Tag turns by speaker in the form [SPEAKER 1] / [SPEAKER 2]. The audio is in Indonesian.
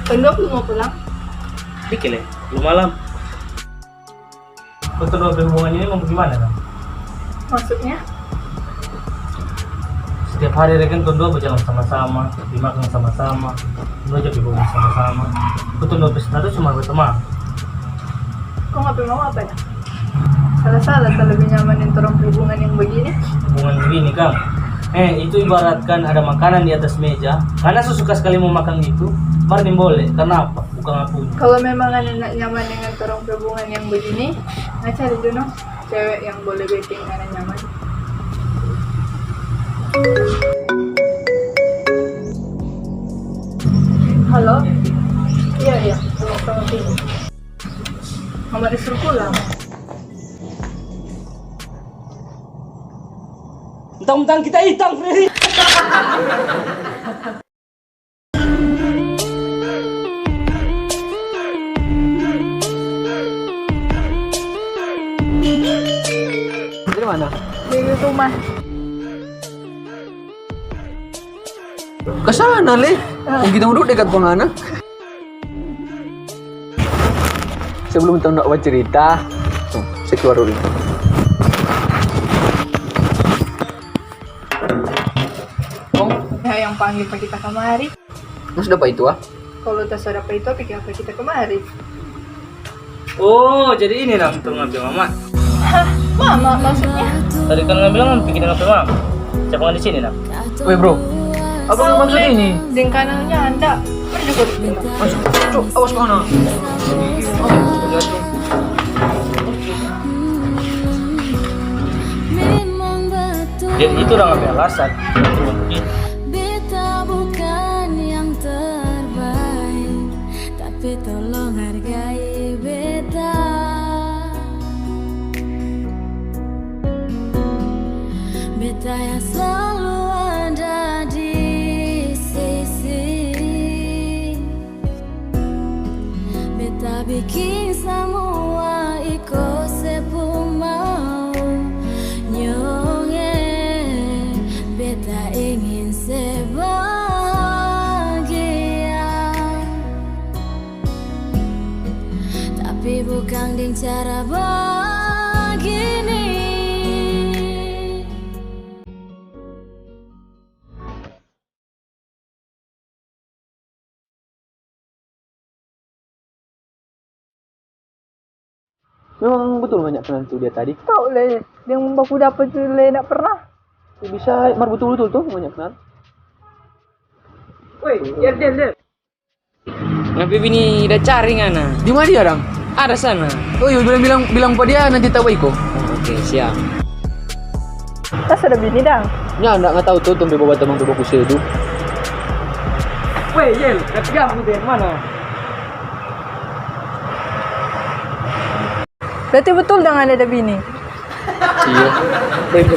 [SPEAKER 1] Pendok lu mau pulang?
[SPEAKER 2] Dikit belum malam. Betul hubungan ini mau gimana kan?
[SPEAKER 1] Maksudnya?
[SPEAKER 2] Setiap hari rekan kedua berjalan sama-sama, dimakan sama-sama, kedua jadi hubungan sama-sama. Betul status cuma berteman.
[SPEAKER 1] Kok nggak mau apa ya? Salah-salah, lebih nyamanin orang hubungan yang begini.
[SPEAKER 2] Hubungan begini Kang. Itu ibaratkan ada makanan di atas meja. Karena suka sekali mau makan itu, baru boleh. Karena apa? Bukan aku.
[SPEAKER 1] Kalau memang anak nyaman dengan orang hubungan yang begini, nggak cari dulu cewek yang boleh dating karena nyaman. Halo? Iya, tolong sini. Mama disuruh pulang.
[SPEAKER 2] Mentang-mentang kita hitam, Freddy.
[SPEAKER 3] Dari mana?
[SPEAKER 1] Di rumah.
[SPEAKER 3] Kesana Le. Kung kita duduk dekat pengana. Sebelum tahu nak buat cerita, saya keluar dulu.
[SPEAKER 1] Ya, yang panggil pak kita kemari.
[SPEAKER 3] Mas dapat itu ah?
[SPEAKER 1] Kalau tak sudah apa itu, pikir apa kita kemari?
[SPEAKER 2] Oh, jadi ini lah untuk ngambil mama.
[SPEAKER 1] Hah, mama maksudnya?
[SPEAKER 2] Tadi kan nggak bilang bikin ngambil mama. Siapa nggak di sini nak?
[SPEAKER 3] Weh bro, apa yang maksud ini?
[SPEAKER 1] Ding kanannya anda. Mana juga bilang.
[SPEAKER 3] Masuk, cuk, awas mana?
[SPEAKER 2] Jadi itu udah ngambil alasan.
[SPEAKER 4] Beta bukan yang terbaik, tapi tolong hargai beta. Beta yang selalu ada di sisi. Beta bikin semua ikut sepumau nyonge. Beta ingin sebahagia, tapi bukan dengan cara begini.
[SPEAKER 3] Memang betul banyak penantu dia tadi.
[SPEAKER 1] Tahu le, yang membaku dapat tu le nak pernah.
[SPEAKER 3] Bisa, mar betul-betul tuh banyak kenal.
[SPEAKER 2] Woi, dia. Ngapain ini udah cari ngana?
[SPEAKER 3] Di mana dia, Dang?
[SPEAKER 2] Ada sana.
[SPEAKER 3] Oh iya, bilang pada dia nanti tahu Iko.
[SPEAKER 2] Oke, siap.
[SPEAKER 1] Tak sudah bini dah.
[SPEAKER 3] Ya, enggak tahu tuh tumbe bawa teman tuh bagus itu.
[SPEAKER 2] Woi, Yel, kamu dari mana?
[SPEAKER 1] Berarti betul dengan ada bini.
[SPEAKER 3] Iya. Baik,